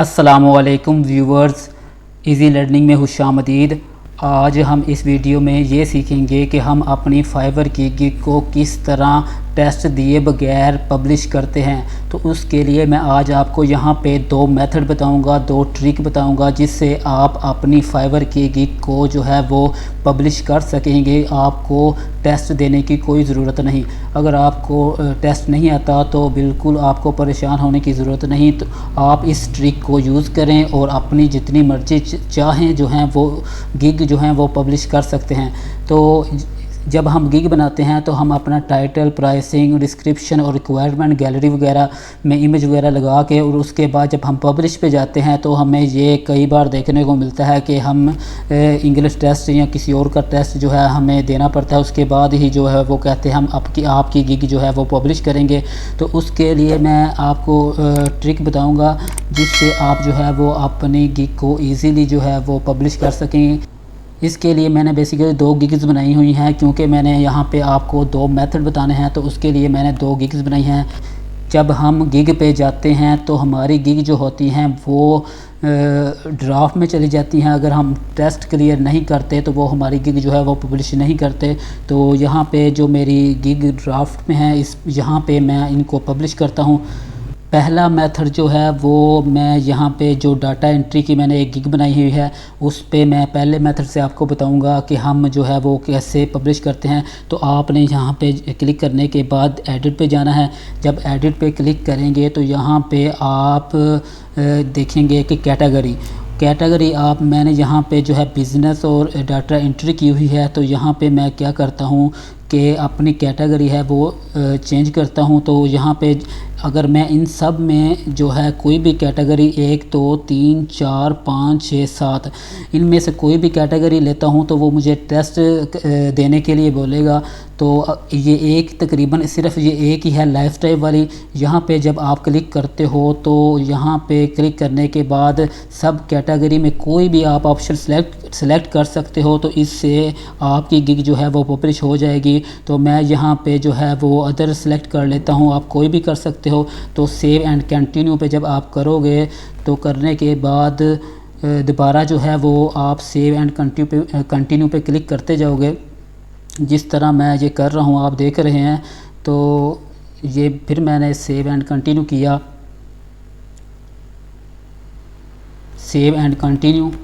अस्सलामु अलैकुम viewers, easy learning में खुशामदीद। आज हम इस वीडियो में ये सीखेंगे कि हम अपनी फाइवर की गिग को किस तरह टेस्ट दिए बगैर पब्लिश करते हैं। तो उसके लिए मैं आज आपको यहाँ पे दो मेथड बताऊँगा, दो ट्रिक बताऊँगा जिससे आप अपनी फाइवर की गिग को जो है वो पब्लिश कर सकेंगे। आपको टेस्ट देने की कोई ज़रूरत नहीं। अगर आपको टेस्ट नहीं आता तो बिल्कुल आपको परेशान होने की ज़रूरत नहीं। तो आप इस ट्रिक को यूज़ करें और अपनी जितनी मर्ज़ी चाहें जो हैं वो गिग जो हैं वो पब्लिश कर सकते हैं। तो जब हम गिग बनाते हैं तो हम अपना टाइटल, प्राइसिंग, डिस्क्रिप्शन और रिक्वायरमेंट, गैलरी वगैरह में इमेज वगैरह लगा के, और उसके बाद जब हम पब्लिश पे जाते हैं तो हमें ये कई बार देखने को मिलता है कि हम इंग्लिश टेस्ट या किसी और का टेस्ट जो है हमें देना पड़ता है। उसके बाद ही जो है वो कहते हैं हम आपकी गिग जो है वो पब्लिश करेंगे। तो उसके लिए मैं आपको ट्रिक बताऊँगा जिससे आप जो है वो अपनी गिग को ईज़िली जो है वो पब्लिश कर सकें। इसके लिए मैंने बेसिकली दो गिग्स बनाई हुई हैं, क्योंकि मैंने यहाँ पे आपको दो मेथड बताने हैं। तो उसके लिए मैंने दो गिग्स बनाई हैं। जब हम गिग पे जाते हैं तो हमारी गिग जो होती हैं वो ड्राफ्ट में चली जाती हैं। अगर हम टेस्ट क्लियर नहीं करते तो वो हमारी गिग जो है वो पब्लिश नहीं करते। तो यहाँ पे जो मेरी गिग ड्राफ्ट में है, यहाँ पे मैं इनको पब्लिश करता हूँ। पहला मेथड जो है वो मैं यहाँ पे जो डाटा एंट्री की मैंने एक गिग बनाई हुई है उस पे मैं पहले मेथड से आपको बताऊँगा कि हम जो है वो कैसे पब्लिश करते हैं। तो आपने यहाँ पे क्लिक करने के बाद एडिट पे जाना है। जब एडिट पे क्लिक करेंगे तो यहाँ पे आप देखेंगे कि कैटेगरी मैंने यहाँ पे जो है बिज़नेस और डाटा एंट्री की हुई है। तो यहाँ पे मैं क्या करता हूँ कि अपनी कैटेगरी है वो चेंज करता हूँ। तो यहाँ पे अगर मैं इन सब में जो है कोई भी कैटेगरी 1, 2, 3, 4, 5, 6, 7 इनमें से कोई भी कैटेगरी लेता हूँ तो वो मुझे टेस्ट देने के लिए बोलेगा। तो ये एक तकरीबन सिर्फ ये एक ही है लाइफस्टाइल वाली। यहाँ पे जब आप क्लिक करते हो तो यहाँ पे क्लिक करने के बाद सब कैटेगरी में कोई भी आप ऑप्शन सेलेक्ट कर सकते हो। तो इससे आपकी गिग जो है वो पब्लिश हो जाएगी। तो मैं यहाँ पे जो है वो अदर सेलेक्ट कर लेता हूँ, आप कोई भी कर सकते हो। तो सेव एंड कंटिन्यू पे जब आप करोगे तो करने के बाद दोबारा जो है वो आप सेव एंड कंटिन्यू पे क्लिक करते जाओगे। जिस तरह मैं ये कर रहा हूँ आप देख रहे हैं। तो ये फिर मैंने सेव एंड कंटिन्यू किया, सेव एंड कंटिन्यू।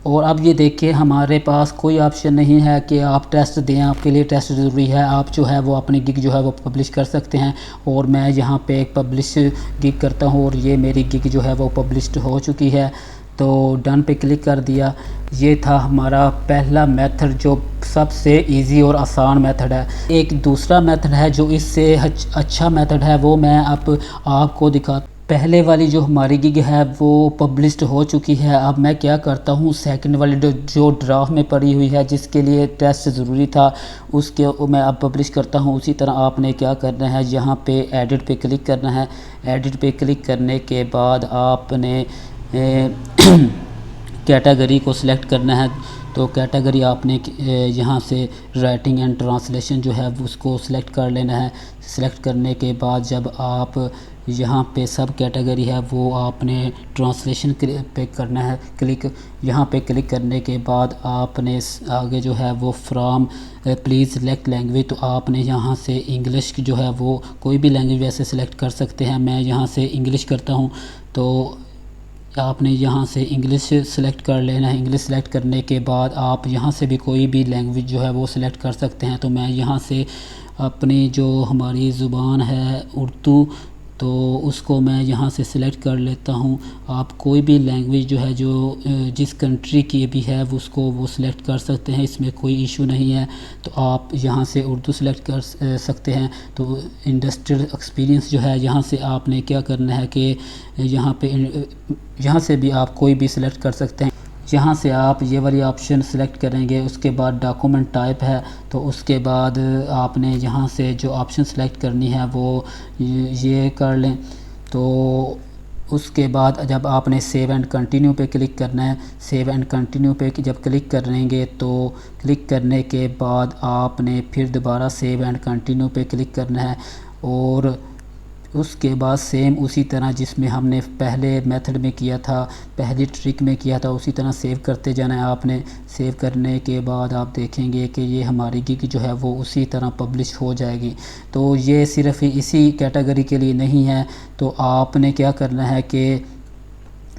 और अब ये देखिए हमारे पास कोई ऑप्शन नहीं है कि आप टेस्ट दें, आपके लिए टेस्ट ज़रूरी है। आप जो है वो अपनी गिग जो है वो पब्लिश कर सकते हैं। और मैं यहाँ पे एक पब्लिश गिग करता हूँ और ये मेरी गिग जो है वो पब्लिश्ड हो चुकी है। तो डन पे क्लिक कर दिया। ये था हमारा पहला मेथड जो सबसे इजी और आसान मेथड है। एक दूसरा मेथड है जो इससे अच्छा मेथड है, वो मैं अब आपको दिखाता। पहले वाली जो हमारी गिग है वो पब्लिश्ड हो चुकी है। अब मैं क्या करता हूँ, सेकंड वाली जो ड्राफ्ट में पड़ी हुई है जिसके लिए टेस्ट ज़रूरी था उसके मैं अब पब्लिश करता हूँ। उसी तरह आपने क्या करना है, यहाँ पे एडिट पे क्लिक करना है। एडिट पे क्लिक करने के बाद आपने कैटेगरी को सिलेक्ट करना है। तो कैटेगरी आपने यहाँ से राइटिंग एंड ट्रांसलेशन जो है उसको सिलेक्ट कर लेना है। सिलेक्ट करने के बाद जब आप यहाँ पे सब कैटेगरी है वो आपने ट्रांसलेशन पे करना है क्लिक। यहाँ पे क्लिक करने के बाद आपने आगे जो है वो फ्रॉम प्लीज़ सिलेक्ट लैंग्वेज, तो आपने यहाँ से इंग्लिश जो है वो कोई भी लैंग्वेज वैसे सिलेक्ट कर सकते हैं। मैं यहाँ से इंग्लिश करता हूँ। तो आपने यहाँ से इंग्लिश सेलेक्ट कर लेना है। इंग्लिश सेलेक्ट करने के बाद आप यहाँ से भी कोई भी लैंग्वेज जो है वो सिलेक्ट कर सकते हैं। तो मैं यहाँ से अपनी जो हमारी ज़ुबान है उर्दू, तो उसको मैं यहाँ से सिलेक्ट कर लेता हूँ। आप कोई भी लैंग्वेज जो है जो जिस कंट्री की भी है उसको वो सिलेक्ट कर सकते हैं, इसमें कोई इशू नहीं है। तो आप यहाँ से उर्दू सिलेक्ट कर सकते हैं। तो इंडस्ट्रियल एक्सपीरियंस जो है यहाँ से आपने क्या करना है कि यहाँ से भी आप कोई भी सिलेक्ट कर सकते हैं। यहाँ से आप ये वाली ऑप्शन सेलेक्ट करेंगे। उसके बाद डॉक्यूमेंट टाइप है, तो उसके बाद आपने यहाँ से जो ऑप्शन सेलेक्ट करनी है वो ये कर लें। तो اس کے بعد جب آپ نے سیو اینڈ کنٹینیو پہ کلک کرنا ہے، سیو اینڈ کنٹینیو پہ جب کلک کریں گے تو کلک کرنے کے بعد آپ نے پھر دوبارہ سیو اینڈ کنٹینیو پہ کلک کرنا ہے، اور اس کے بعد سیم اسی طرح جس میں ہم نے پہلے میتھڈ میں کیا تھا، پہلی ٹرک میں کیا تھا، اسی طرح سیو کرتے جانا ہے آپ نے۔ سیو کرنے کے بعد آپ دیکھیں گے کہ یہ ہماری گگ جو ہے وہ اسی طرح پبلش ہو جائے گی۔ تو یہ صرف اسی کیٹیگری کے لیے نہیں ہے، تو آپ نے کیا کرنا ہے کہ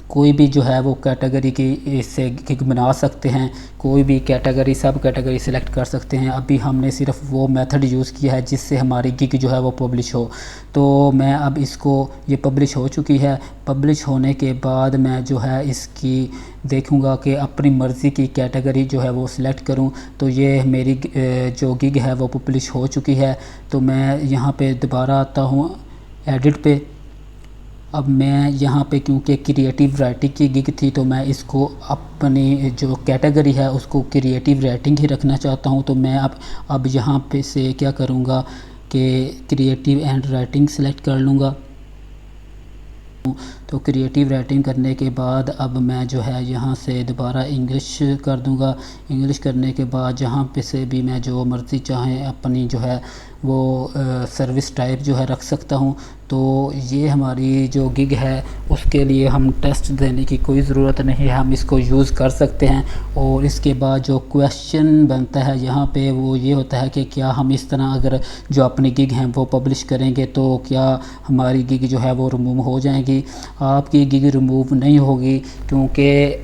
کوئی بھی جو ہے وہ کیٹیگری کی اس سے گگ بنا سکتے ہیں، کوئی بھی کیٹیگری سب کیٹیگری سلیکٹ کر سکتے ہیں۔ ابھی ہم نے صرف وہ میتھڈ یوز کیا ہے جس سے ہماری گگ جو ہے وہ پبلش ہو۔ تو میں اب اس کو، یہ پبلش ہو چکی ہے، پبلش ہونے کے بعد میں جو ہے اس کی دیکھوں گا کہ اپنی مرضی کی کیٹیگری جو ہے وہ سلیکٹ کروں۔ تو یہ میری جو گگ ہے وہ پبلش ہو چکی ہے۔ تو میں یہاں پہ دوبارہ آتا ہوں ایڈٹ پہ۔ اب میں یہاں پہ کیونکہ کریٹیو رائٹنگ کی گگ تھی تو میں اس کو اپنی جو کیٹیگری ہے اس کو کریٹیو رائٹنگ ہی رکھنا چاہتا ہوں۔ تو میں اب یہاں پہ سے کیا کروں گا کہ کریٹیو اینڈ رائٹنگ سلیکٹ کر لوں گا۔ تو کریٹیو رائٹنگ کرنے کے بعد اب میں جو ہے یہاں سے دوبارہ انگلش کر دوں گا۔ انگلش کرنے کے بعد جہاں پہ سے بھی میں جو مرضی چاہیں اپنی جو ہے وہ سروس ٹائپ جو ہے رکھ سکتا ہوں۔ تو یہ ہماری جو گگ ہے اس کے لیے ہم ٹیسٹ دینے کی کوئی ضرورت نہیں ہے، ہم اس کو یوز کر سکتے ہیں۔ اور اس کے بعد جو کویشچن بنتا ہے یہاں پہ وہ یہ ہوتا ہے کہ کیا ہم اس طرح اگر جو اپنی گگ ہیں وہ پبلش کریں گے تو کیا ہماری گگ جو ہے وہ ریموو ہو جائیں گی؟ آپ کی گگ ریموو نہیں ہوگی، کیونکہ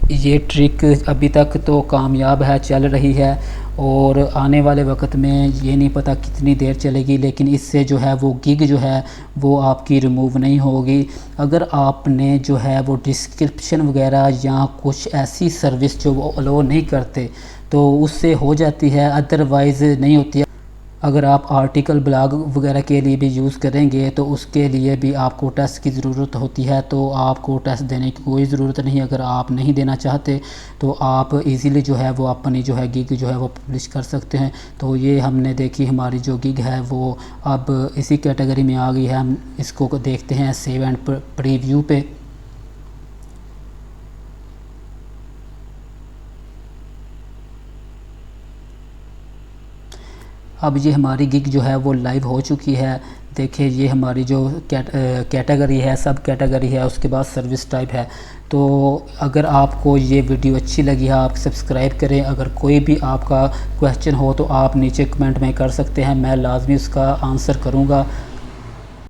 یہ ٹرک ابھی تک تو کامیاب ہے، چل رہی ہے، اور آنے والے وقت میں یہ نہیں پتہ کتنی دیر چلے گی، لیکن اس سے جو ہے وہ گگ جو ہے وہ آپ کی ریموو نہیں ہوگی۔ اگر آپ نے جو ہے وہ ڈسکرپشن وغیرہ یا کچھ ایسی سروس جو وہ الاؤ نہیں کرتے تو اس سے ہو جاتی ہے، ادروائز نہیں ہوتی ہے۔ اگر آپ آرٹیکل بلاگ وغیرہ کے لیے بھی یوز کریں گے تو اس کے لیے بھی آپ کو ٹیسٹ کی ضرورت ہوتی ہے، تو آپ کو ٹیسٹ دینے کی کوئی ضرورت نہیں۔ اگر آپ نہیں دینا چاہتے تو آپ ایزیلی جو ہے وہ اپنی جو ہے گگ جو ہے وہ پبلش کر سکتے ہیں۔ تو یہ ہم نے دیکھی ہماری جو گگ ہے وہ اب اسی کیٹیگری میں آ گئی ہے۔ ہم اس کو دیکھتے ہیں سیو اینڈ پریویو پہ۔ اب یہ ہماری گگ جو ہے وہ لائیو ہو چکی ہے۔ دیکھیں یہ ہماری جو کیٹیگری ہے، سب کیٹیگری ہے، اس کے بعد سروس ٹائپ ہے۔ تو اگر آپ کو یہ ویڈیو اچھی لگی ہے آپ سبسکرائب کریں۔ اگر کوئی بھی آپ کا کویشچن ہو تو آپ نیچے کمنٹ میں کر سکتے ہیں، میں لازمی اس کا آنسر کروں گا۔